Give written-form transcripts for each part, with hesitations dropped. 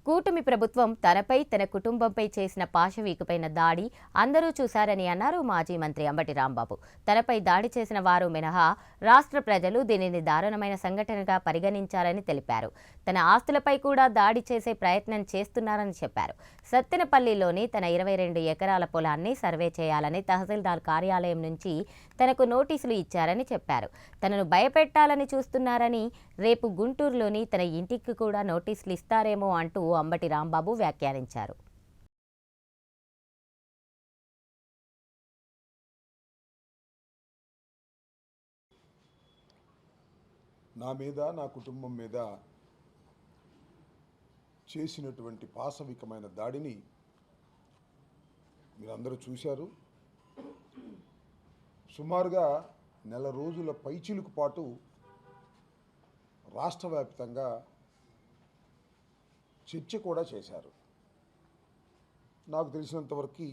కూటమి ప్రభుత్వం తనపై తన కుటుంబంపై చేసిన పాశవీకుపైన దాడి అందరూ చూశారని అన్నారు మాజీ మంత్రి అంబటి రాంబాబు. తనపై దాడి చేసిన వారు మినహా రాష్ట్ర ప్రజలు దీనిని దారుణమైన సంఘటనగా పరిగణించారని తెలిపారు. తన ఆస్తులపై కూడా దాడి చేసే ప్రయత్నం చేస్తున్నారని చెప్పారు. సత్తెనపల్లిలోని తన 22 ఎకరాల పొలాన్ని సర్వే చేయాలని తహసీల్దార్ కార్యాలయం నుంచి తనకు నోటీసులు ఇచ్చారని చెప్పారు. తనను భయపెట్టాలని చూస్తున్నారని, రేపు గుంటూరులోని తన ఇంటికి కూడా నోటీసులు ఇస్తారేమో అంటూ అంబటి రాంబాబు వ్యాఖ్యానించారు. నా మీద, నా కుటుంబం మీద చేసినటువంటి పాశవికమైన దాడిని మీరందరూ చూశారు. సుమారుగా నెల రోజుల పైచిలుకు పాటు రాష్ట్ర వ్యాప్తంగా చర్చ కూడా చేశారు. నాకు తెలిసినంతవరకు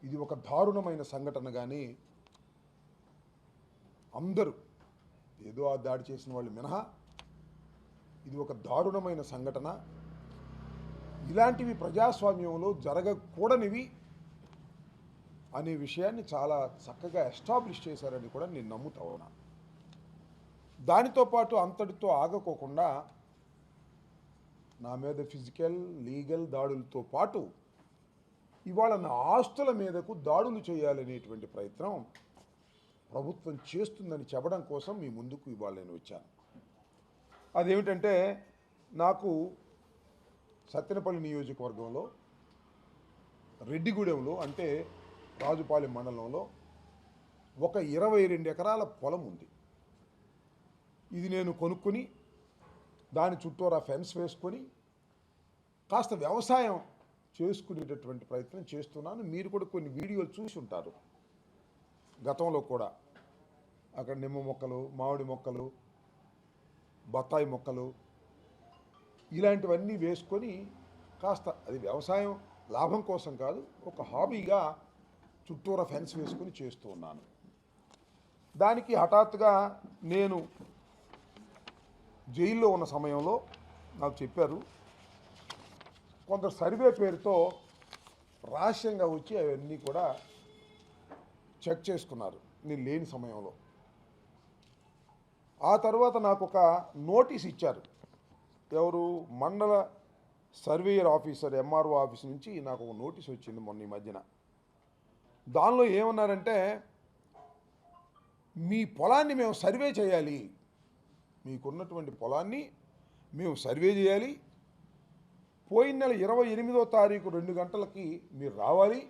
ఇది ఒక దారుణమైన సంఘటనగానే అందరూ, ఏదో ఆ దాడి చేసిన వాళ్ళు మినహా, ఇది ఒక దారుణమైన సంఘటన, ఇలాంటివి ప్రజాస్వామ్యంలో జరగకూడనివి అనే విషయాన్ని చాలా చక్కగా ఎస్టాబ్లిష్ చేశారని కూడా నేను నమ్ముతా ఉన్నా. దానితో పాటు అంతటితో ఆగకోకుండా నా మీద ఫిజికల్, లీగల్ దాడులతో పాటు ఇవాళ నా ఆస్తుల మీదకు దాడులు చేయాలనేటువంటి ప్రయత్నం ప్రభుత్వం చేస్తుందని చెప్పడం కోసం మీ ముందుకు ఇవాళ నేను వచ్చాను. అదేమిటంటే, నాకు సత్తెనపల్లి నియోజకవర్గంలో రెడ్డిగూడెంలో, అంటే రాజుపాలెం మండలంలో ఒక 22 ఎకరాల పొలం ఉంది. ఇది నేను కొనుక్కొని దాని చుట్టూరా ఫెన్స్ వేసుకొని కాస్త వ్యవసాయం చేసుకునేటటువంటి ప్రయత్నం చేస్తున్నాను. మీరు కూడా కొన్ని వీడియోలు చూసి ఉంటారు. గతంలో కూడా అక్కడ నిమ్మ మొక్కలు, మామిడి మొక్కలు, బత్తాయి మొక్కలు ఇలాంటివన్నీ వేసుకొని కాస్త, అది వ్యవసాయం లాభం కోసం కాదు, ఒక హాబీగా చుట్టూరా ఫెన్స్ వేసుకొని చేస్తూ ఉన్నాను. దానికి హఠాత్తుగా నేను జైల్లో ఉన్న సమయంలో నాకు చెప్పారు, కొంత సర్వే పేరుతో రహస్యంగా వచ్చి అవన్నీ కూడా చెక్ చేసుకున్నారు నేను లేని సమయంలో. ఆ తర్వాత నాకు ఒక నోటీస్ ఇచ్చారు. ఎవరు? మండల సర్వేయర్ ఆఫీసర్, ఎంఆర్ఓ ఆఫీస్ నుంచి నాకు ఒక నోటీస్ వచ్చింది మొన్న ఈ మధ్యన. దానిలో ఏమన్నారంటే, మీ పొలాన్ని మేము సర్వే చేయాలి, మీకున్నటువంటి పొలాన్ని మేము సర్వే చేయాలి, పోయిన నెల 28వ తారీఖు 2 గంటలకి మీరు రావాలి,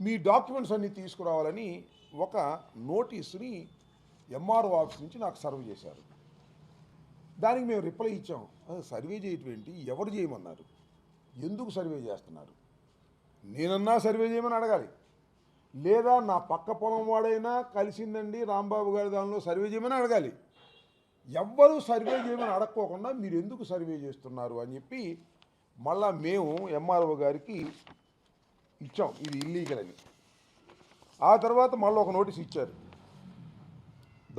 మీ డాక్యుమెంట్స్ అన్నీ తీసుకురావాలని ఒక నోటీసుని ఎంఆర్ఓ ఆఫీస్ నుంచి నాకు సర్వ్ చేశారు. దానికి మేము రిప్లై ఇచ్చాం. సర్వే చేయటం ఏంటి, ఎవరు చేయమన్నారు, ఎందుకు సర్వే చేస్తున్నారు, నేనన్నా సర్వే చేయమని అడగాలి, లేదా నా పక్క పొలం వాడైనా కలిసిందండి రాంబాబు గారి దానిలో సర్వే చేయమని అడగాలి. ఎవ్వరూ సర్వే చేయమని అడక్కోకుండా మీరు ఎందుకు సర్వే చేస్తున్నారు అని చెప్పి మళ్ళా మేము ఎంఆర్ఓ గారికి ఇచ్చాం, ఇది ఇల్లీగల్ అని. ఆ తర్వాత మళ్ళీ ఒక నోటీస్ ఇచ్చారు.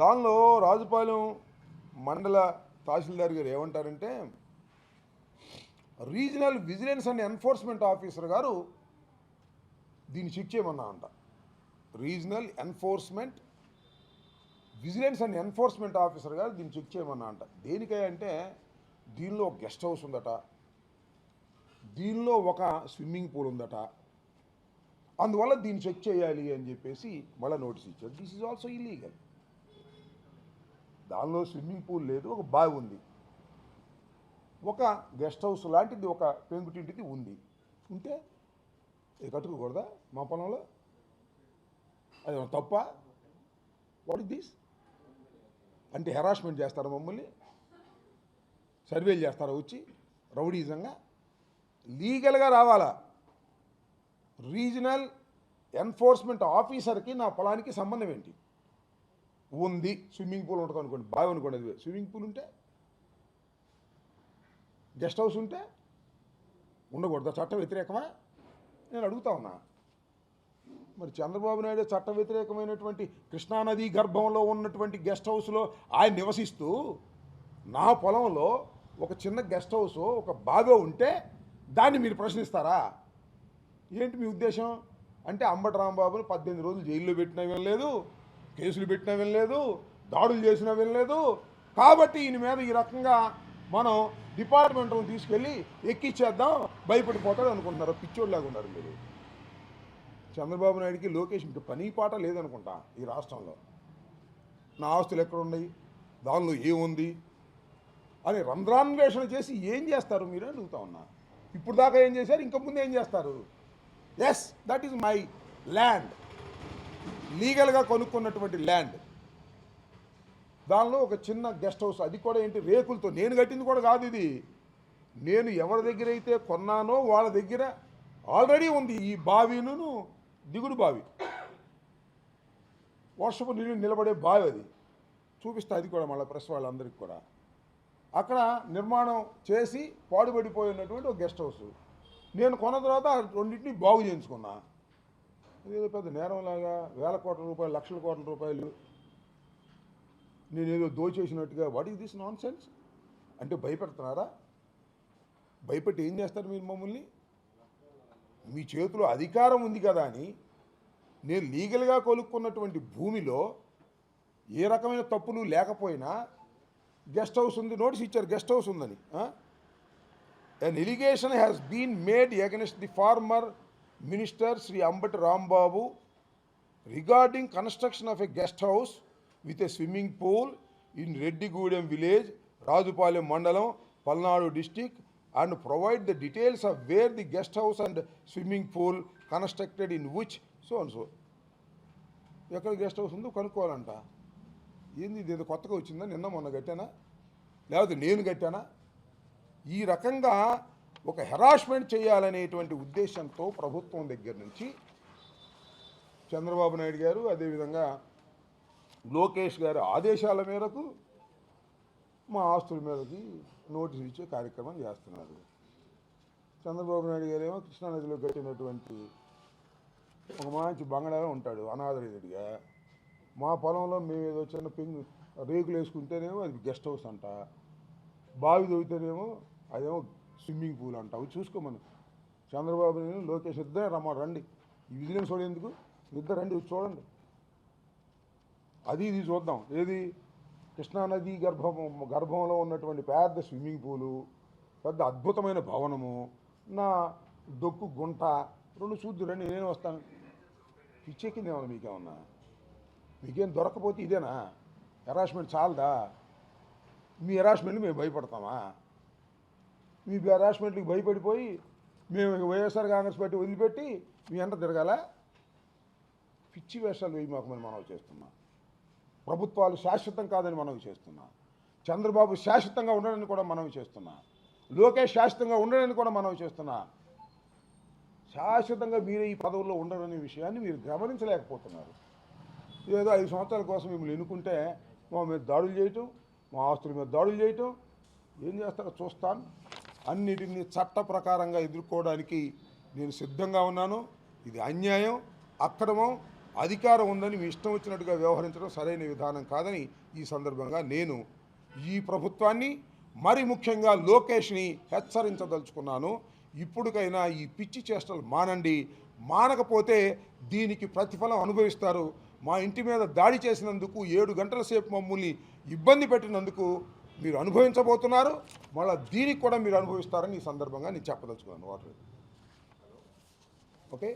దానిలో రాజుపాలెం మండల తహసీల్దార్ గారు ఏమంటారంటే, regional vigilance and enforcement officer గారు దీన్ని చెక్ చేయమన్నా అంట. Regional vigilance and enforcement officer గారు దీన్ని చెక్ చేయమన్నా అంట. దేనికై అంటే, దీనిలో ఒక గెస్ట్ హౌస్ ఉందట, దీనిలో ఒక స్విమ్మింగ్ పూల్ ఉందట, అందువల్ల దీన్ని చెక్ చేయాలి అని చెప్పేసి మళ్ళీ నోటీస్ ఇచ్చారు. This is also illegal. దానిలో స్విమ్మింగ్ పూల్ లేదు, ఒక బావి ఉంది, ఒక గెస్ట్ హౌస్ లాంటిది, ఒక పెంకుటింటిది ఉంది. ఉంటే ఇది కట్టుకోకూడదా మా పొలంలో? అది తప్ప? What is this? అంటే హెరాస్మెంట్ చేస్తారా మమ్మల్ని? సర్వేలు చేస్తారా వచ్చి రౌడీజంగా? లీగల్గా రావాలా. రీజనల్ ఎన్ఫోర్స్మెంట్ ఆఫీసర్కి నా పొలానికి సంబంధం ఏంటి? ఉంది, స్విమ్మింగ్ పూల్ ఉంటుంది అనుకోండి, బావి అనుకోండి, అది స్విమ్మింగ్ పూల్ ఉంటే, గెస్ట్ హౌస్ ఉంటే ఉండకూడదా? చట్ట వ్యతిరేకమా? నేను అడుగుతా ఉన్నా. మరి చంద్రబాబు నాయుడు చట్ట వ్యతిరేకమైనటువంటి కృష్ణానది గర్భంలో ఉన్నటువంటి గెస్ట్ హౌస్లో ఆయన నివసిస్తూ నా పొలంలో ఒక చిన్న గెస్ట్ హౌస్ ఒక బాగా ఉంటే దాన్ని మీరు ప్రశ్నిస్తారా? ఏంటి మీ ఉద్దేశం? అంటే అంబటి రాంబాబుని 18 రోజులు జైల్లో పెట్టినా వినలేదు, కేసులు పెట్టినా వినలేదు, దాడులు చేసినా వినలేదు, కాబట్టి ఈయన మీద ఈ రకంగా మనం డిపార్ట్మెంట్ను తీసుకెళ్ళి ఎక్కిచ్చేద్దాం, భయపడిపోతాడు అనుకుంటున్నారు. పిచ్చోళ్ళలాగా ఉన్నారు మీరు. చంద్రబాబు నాయుడికి లోకేష్ ఇంక పని పాట లేదనుకుంటా ఈ రాష్ట్రంలో. నా ఆస్తులు ఎక్కడున్నాయి, దానిలో ఏముంది అని రంధ్రాన్వేషణ చేసి ఏం చేస్తారు మీరు అడుగుతా ఉన్నా. ఇప్పుడు దాకా ఏం చేశారు, ఇంకా ముందు ఏం చేస్తారు? Yes, that is my land, లీగల్గా కొనుక్కున్నటువంటి ల్యాండ్. దానిలో ఒక చిన్న గెస్ట్ హౌస్, అది కూడా ఏంటి రేకులతో, నేను కట్టింది కూడా కాదు ఇది. నేను ఎవరి దగ్గర అయితే కొన్నానో వాళ్ళ దగ్గర ఆల్రెడీ ఉంది ఈ బావిను, దిగుడు బావి, వర్షపు నీళ్ళు నిలబడే బావి. అది చూపిస్తా, అది కూడా మళ్ళీ ప్రెస్ వాళ్ళందరికీ కూడా. అక్కడ నిర్మాణం చేసి పాడుపడిపోయినటువంటి ఒక గెస్ట్ హౌస్ నేను కొన్న తర్వాత రెండింటిని బాగు చేయించుకున్నా. ఇదేదో పెద్ద నేరంలాగా వేల కోట్ల రూపాయలు, లక్షల కోట్ల రూపాయలు నేనేదో దోచేసినట్టుగా, what is this nonsense అంటే భయపెడుతున్నారా? భయపెట్టి ఏం చేస్తారు మీరు మమ్మల్ని? మీ చేతిలో అధికారం ఉంది కదా అని నేను లీగల్గా కొనుక్కున్నటువంటి భూమిలో ఏ రకమైన తప్పులు లేకపోయినా గెస్ట్ హౌస్ ఉంది, నోటీస్ ఇచ్చారు గెస్ట్ హౌస్ ఉందని. An allegation has been made against the former minister Sri Ambati Rambabu regarding construction of a guest house with a swimming pool in Reddigudem village, Rajupalem Mandalam, Palnadu district, and provide the details of where the guest house and swimming pool constructed in which so and so. ఎక్కడ guest house ఉందో కనుక్కోవాలంట. ఏంది ఇది, కొత్తగా వచ్చిందా, నిన్న మొన్న కట్టానా లేకపోతే నేను కట్టానా? ఈ రకంగా ఒక హెరాస్మెంట్ చేయాలనేటువంటి ఉద్దేశంతో ప్రభుత్వం దగ్గర నుంచి చంద్రబాబు నాయుడు గారు, అదేవిధంగా లోకేష్ గారి ఆదేశాల మేరకు మా ఆస్తుల మీదకి నోటీసు ఇచ్చే కార్యక్రమం చేస్తున్నారు. చంద్రబాబు నాయుడు గారు ఏమో కృష్ణానదిలో కట్టినటువంటి ఒక మంచి బంగళాలో ఉంటాడు అనాథరితుడిగా. మా పొలంలో మేము ఏదో చిన్న రేకులు వేసుకుంటేనేమో అది గెస్ట్ హౌస్ అంట, బావి తవ్వితేనేమో అదేమో స్విమ్మింగ్ పూల్ అంట. అవి చూసుకోమని చంద్రబాబు నేను లోకేష్ ఇద్దరే రండి, ఈ విజిలెన్స్ వాడు ఎందుకు, ఇద్దరు రండి చూడండి, అది ఇది చూద్దాం. ఏది కృష్ణానది గర్భంలో ఉన్నటువంటి పెద్ద స్విమ్మింగ్ పూలు, పెద్ద అద్భుతమైన భవనము, నా దొక్కు గుంట రెండు చూద్దురండి, నేనే వస్తాను. పిచ్చెక్కిందేమన్నా మీకేమన్నా? మీకేం దొరకపోతే ఇదేనా హెరాస్మెంట్? చాలదా? మీ హెరాస్మెంట్కి మేము భయపడతామా? మీ హెరాస్మెంట్కి భయపడిపోయి మేము వైఎస్ఆర్ కాంగ్రెస్ పార్టీ వదిలిపెట్టి మీ అంట తిరగాల? పిచ్చి వేషాలు వేయి మాకు మనవి చేస్తున్నా. ప్రభుత్వాలు శాశ్వతం కాదని మనవి చేస్తున్నా. చంద్రబాబు శాశ్వతంగా ఉండడానికి కూడా మనవి చేస్తున్నా. లోకేష్ శాశ్వతంగా ఉండడానికి కూడా మనవి చేస్తున్నా. శాశ్వతంగా మీరే ఈ పదవుల్లో ఉండరనే విషయాన్ని మీరు గమనించలేకపోతున్నారు. ఏదో 5 సంవత్సరాల కోసం మిమ్మల్ని ఎన్నుకుంటే మా మీద దాడులు చేయటం, మా ఆస్తుల మీద దాడులు చేయటం, ఏం చేస్తారో చూస్తాను. అన్నిటినీ చట్ట ప్రకారంగా ఎదుర్కోవడానికి నేను సిద్ధంగా ఉన్నాను. ఇది అన్యాయం, అక్రమం, అధికారం ఉందని మీ ఇష్టం వచ్చినట్టుగా వ్యవహరించడం సరైన విధానం కాదని ఈ సందర్భంగా నేను ఈ ప్రభుత్వాన్ని, మరి ముఖ్యంగా లోకేష్ని హెచ్చరించదలుచుకున్నాను. ఇప్పటికైనా ఈ పిచ్చి చేష్టలు మానండి. మానకపోతే దీనికి ప్రతిఫలం అనుభవిస్తారు. మా ఇంటి మీద దాడి చేసినందుకు 7 గంటల సేపు మమ్మల్ని ఇబ్బంది పెట్టినందుకు మీరు అనుభవించబోతున్నారు. మళ్ళీ దీనికి కూడా మీరు అనుభవిస్తారని ఈ సందర్భంగా నేను చెప్పదలుచుకున్నాను. Water okay.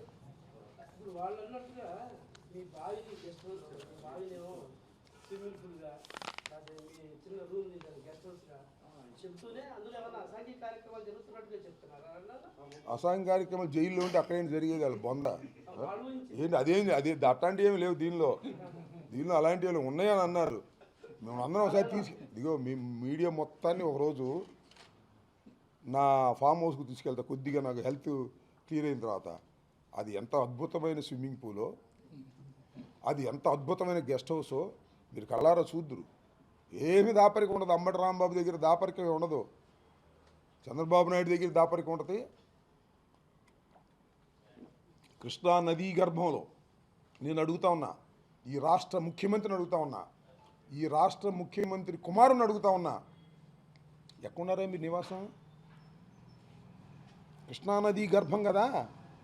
అసాంఘిక కార్యక్రమాలు జైల్లో ఉంటే అక్కడేం జరిగేది వాళ్ళు బొంద ఏంటి? అదేంటి? అట్లాంటివి ఏమి లేవు దీనిలో అలాంటివి ఉన్నాయని అన్నారు. మేము అందరం ఒకసారి ఇదిగో మీ మీడియా మొత్తాన్ని ఒకరోజు నా ఫామ్ హౌస్కు తీసుకెళ్తా, కొద్దిగా నాకు హెల్త్ క్లియర్ అయిన తర్వాత. అది ఎంత అద్భుతమైన స్విమ్మింగ్ పూలో, అది ఎంత అద్భుతమైన గెస్ట్ హౌసో మీరు కళ్ళారా చూద్దురు. ఏమి దాపరికం ఉండదు. అంబటి రాంబాబు దగ్గర దాపరికం ఉండదు, చంద్రబాబు నాయుడు దగ్గర దాపరికం ఉంటుంది. కృష్ణా నదీ గర్భంలో నేను అడుగుతా ఉన్నా, ఈ రాష్ట్ర ముఖ్యమంత్రిని అడుగుతా ఉన్నా, ఈ రాష్ట్ర ముఖ్యమంత్రి కుమారుని అడుగుతా ఉన్నా, ఎక్కడున్నారా మీరు నివాసం? కృష్ణానది గర్భం కదా,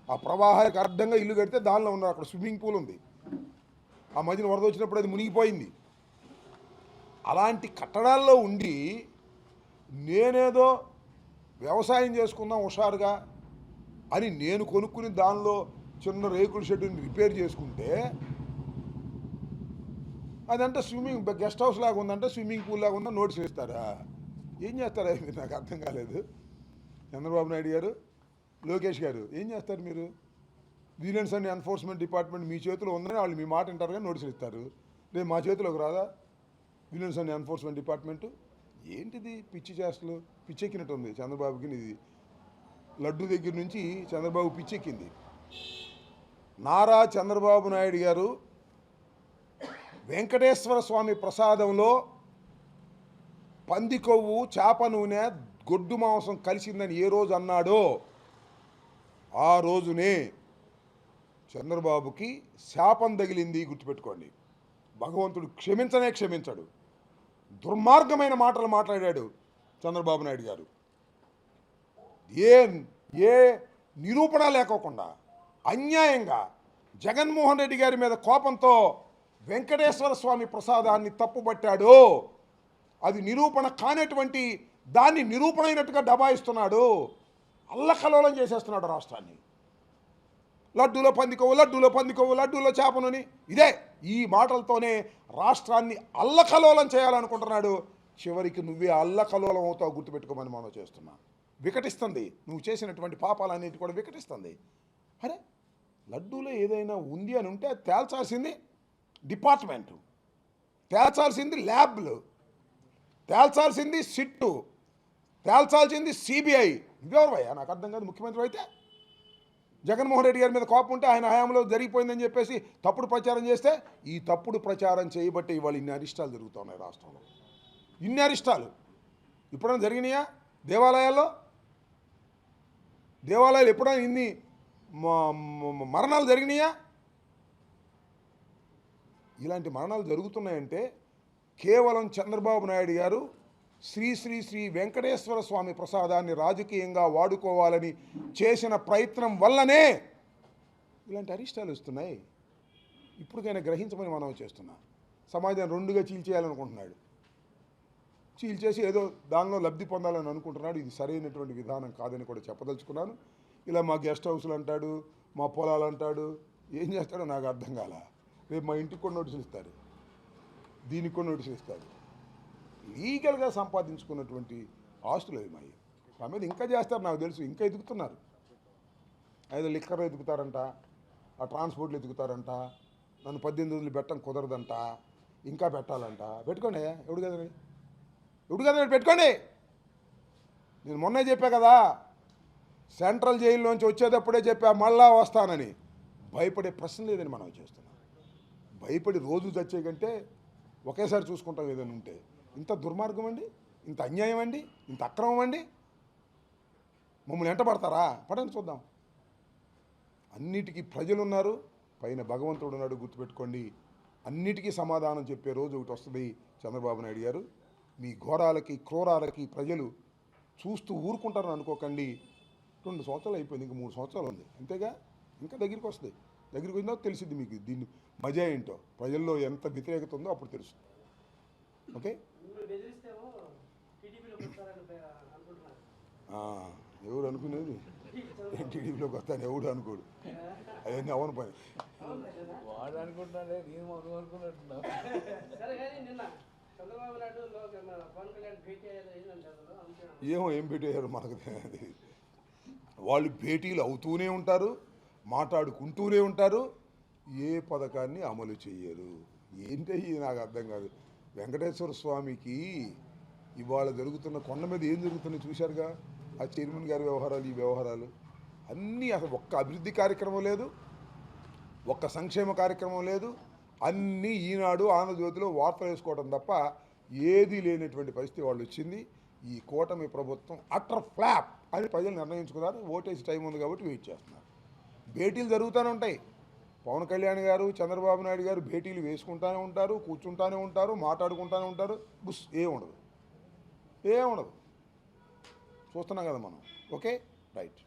ఆ ప్రవాహానికి అర్థంగా ఇల్లు కడితే దానిలో ఉన్నారు. అక్కడ స్విమ్మింగ్ పూల్ ఉంది, ఆ మధ్యన వరద వచ్చినప్పుడు అది మునిగిపోయింది. అలాంటి కట్టడాల్లో ఉండి నేనేదో వ్యవసాయం చేసుకుందాం హుషారుగా అని నేను కొనుక్కుని దానిలో చిన్న రేకుల షెడ్ని రిపేర్ చేసుకుంటే అదంటే స్విమ్మింగ్ గెస్ట్ హౌస్ లాగా ఉందంటే స్విమ్మింగ్ పూల్ లాగా ఉందని నోటీస్ ఇస్తారా? ఏం చేస్తారా మీరు? నాకు అర్థం కాలేదు. చంద్రబాబు నాయుడు గారు, లోకేష్ గారు ఏం చేస్తారు మీరు? విజిలెన్స్ అండ్ ఎన్ఫోర్స్మెంట్ డిపార్ట్మెంట్ మీ చేతిలో ఉందని వాళ్ళు మీ మాట వింటారు కానీ నోటీసులు ఇస్తారు. రేపు మా చేతిలోకి రాదా విజిలెన్స్ అండ్ ఎన్ఫోర్స్మెంట్ డిపార్ట్మెంటు? ఏంటిది పిచ్చి చేష్టలు? పిచ్చెక్కినట్టు ఉంది చంద్రబాబుకి. ఇది లడ్డు దగ్గర నుంచి చంద్రబాబు పిచ్చెక్కింది. నారా చంద్రబాబు నాయుడు గారు వెంకటేశ్వర స్వామి ప్రసాదంలో పంది కొవ్వు, చేప నూనె, గొడ్డు మాంసం కలిసిందని ఏ రోజు అన్నాడో ఆ రోజునే చంద్రబాబుకి శాపం తగిలింది. గుర్తుపెట్టుకోండి. భగవంతుడు క్షమించనే క్షమించడు. దుర్మార్గమైన మాటలు మాట్లాడాడు చంద్రబాబు నాయుడు గారు. ఏ నిరూపణ లేకోకుండా అన్యాయంగా జగన్మోహన్ రెడ్డి గారి మీద కోపంతో వెంకటేశ్వర స్వామి ప్రసాదాన్ని తప్పుపట్టాడు. అది నిరూపణ కానటువంటి దాన్ని నిరూపణ అయినట్టుగా దబాయిస్తున్నాడు. అల్లకల్లోలం చేసేస్తున్నాడు రాష్ట్రాన్ని. లడ్డూలో పందికొవ్వు, లడ్డూలో పందికొవ్వు, లడ్డూలో చేపనుని, ఇదే ఈ మాటలతోనే రాష్ట్రాన్ని అల్లకల్లోలం చేయాలనుకుంటున్నాడు. చివరికి నువ్వే అల్లకల్లోలం అవుతావు, గుర్తుపెట్టుకోమని మనం చేస్తున్నా. వికటిస్తుంది, నువ్వు చేసినటువంటి పాపాలన్నిటి కూడా వికటిస్తుంది. అరే లడ్డూలో ఏదైనా ఉంది అని ఉంటే అది తేల్చాల్సింది డిపార్ట్మెంటు, తేల్చాల్సింది ల్యాబ్లు, తేల్చాల్సింది సిట్టు, తేల్చాల్సింది సిబిఐ. నువ్వెవరవయ్యా? నాకు అర్థం కాదు. ముఖ్యమంత్రి అయితే జగన్మోహన్ రెడ్డి గారి మీద కోపం ఉంటే ఆయన హయాంలో జరిగిపోయిందని చెప్పేసి తప్పుడు ప్రచారం చేస్తే, ఈ తప్పుడు ప్రచారం చేయబట్టే ఇవాళ ఇన్ని అరిష్టాలు జరుగుతున్నాయి రాష్ట్రంలో. ఇన్ని అరిష్టాలు ఎప్పుడైనా జరిగినాయా? దేవాలయాలు ఎప్పుడైనా ఇన్ని మరణాలు జరిగినాయా? ఇలాంటి మరణాలు జరుగుతున్నాయంటే కేవలం చంద్రబాబు నాయుడు గారు శ్రీ శ్రీ శ్రీ వెంకటేశ్వర స్వామి ప్రసాదాన్ని రాజకీయంగా వాడుకోవాలని చేసిన ప్రయత్నం వల్లనే ఇలాంటి అరిష్టాలు వస్తున్నాయి. ఇప్పటికైనా గ్రహించమని మనం చేస్తున్నాం. సమాజాన్ని రెండుగా చీల్చేయాలనుకుంటున్నాడు. చీల్చేసి ఏదో దానిలో లబ్ధి పొందాలని అనుకుంటున్నాడు. ఇది సరైనటువంటి విధానం కాదని కూడా చెప్పదలుచుకున్నాను. ఇలా మా గెస్ట్ హౌస్లు అంటాడు, మా పొలాలు అంటాడు, ఏం చేస్తాడో నాకు అర్థం కాల. రేపు మా ఇంటికి కూడా నోటీసులు ఇస్తారు, దీనికి కూడా నోటీసులు ఇస్తారు. లీగల్గా సంపాదించుకున్నటువంటి ఆస్తులు అవి మావి. మా మీద ఇంకా చేస్తారు నాకు తెలుసు, ఇంకా ఎదుగుతున్నారు. ఏదో లిక్కర్ ఎదుగుతారంట, ఆ ట్రాన్స్పోర్ట్లు ఎదుగుతారంట, నన్ను 18 రోజులు పెట్టడం కుదరదంట, ఇంకా పెట్టాలంట. పెట్టుకోండి, ఎవడు కదండి పెట్టుకోండి. నేను మొన్నే చెప్పా కదా, సెంట్రల్ జైల్లోంచి వచ్చేటప్పుడే చెప్పా మళ్ళా వస్తానని. భయపడే ప్రశ్న లేదని మనం చేస్తున్నాం. భయపడి రోజు చచ్చే కంటే ఒకేసారి చూసుకుంటాం ఏదైనా ఉంటే. ఇంత దుర్మార్గం అండి, ఇంత అన్యాయం అండి, ఇంత అక్రమం అండి. మమ్మల్ని ఎంట పడతారా? పడని చూద్దాం. అన్నిటికీ ప్రజలు ఉన్నారు, పైన భగవంతుడు ఉన్నాడు. గుర్తుపెట్టుకోండి. అన్నిటికీ సమాధానం చెప్పే రోజు ఒకటి వస్తుంది చంద్రబాబు నాయుడు గారు. మీ ఘోరాలకి క్రూరాలకి ప్రజలు చూస్తూ ఊరుకుంటారని అనుకోకండి. 2 సంవత్సరాలు అయిపోయింది, ఇంకా 3 సంవత్సరాలు ఉంది అంతేగా. ఇంకా దగ్గరికి వస్తుంది. దగ్గరికి వచ్చినా తెలిసిద్ది మీకు దీన్ని మజా ఏంటో, ప్రజల్లో ఎంత వ్యతిరేకత ఉందో అప్పుడు తెలుస్తుంది. ఓకే, ఎవరు అనుకునేది టీడీపీలోకి వస్తాను, ఎవడు అనుకోడు. అవన్నీ అవను పని. వాడు అనుకుంటున్నాడే, నేను అనుకుంటున్నా. ఏం భేటీ అయ్యారు మనకు తెలియదు. వాళ్ళు భేటీలు అవుతూనే ఉంటారు, మాట్లాడుకుంటూనే ఉంటారు, ఏ పథకాన్ని అమలు చేయరు. ఏంటి నాకు అర్థం కాదు. వెంకటేశ్వర స్వామికి ఇవాళ జరుగుతున్న కొండ మీద ఏం జరుగుతుందో చూశారుగా. ఆ చైర్మన్ గారి వ్యవహారాలు, ఈ వ్యవహారాలు అన్నీ అసలు ఒక్క అభివృద్ధి కార్యక్రమం లేదు, ఒక్క సంక్షేమ కార్యక్రమం లేదు. అన్నీ ఈనాడు ఆంధ్రజ్యోతిలో వార్తలు వేసుకోవడం తప్ప ఏదీ లేనటువంటి పరిస్థితి వాళ్ళు వచ్చింది. ఈ కూటమి ప్రభుత్వం అటర్ ఫ్లాప్ అని ప్రజలు నిర్ణయించుకున్నారు. ఓటేసి టైం ఉంది కాబట్టి వెయిట్ చేస్తున్నారు. భేటీలు జరుగుతూనే ఉంటాయి. పవన్ కళ్యాణ్ గారు, చంద్రబాబు నాయుడు గారు భేటీలు వేసుకుంటూనే ఉంటారు, కూర్చుంటూనే ఉంటారు, మాట్లాడుకుంటూనే ఉంటారు. బుస్ ఏముండదు. చూస్తున్నాం కదా మనం. Okay, right.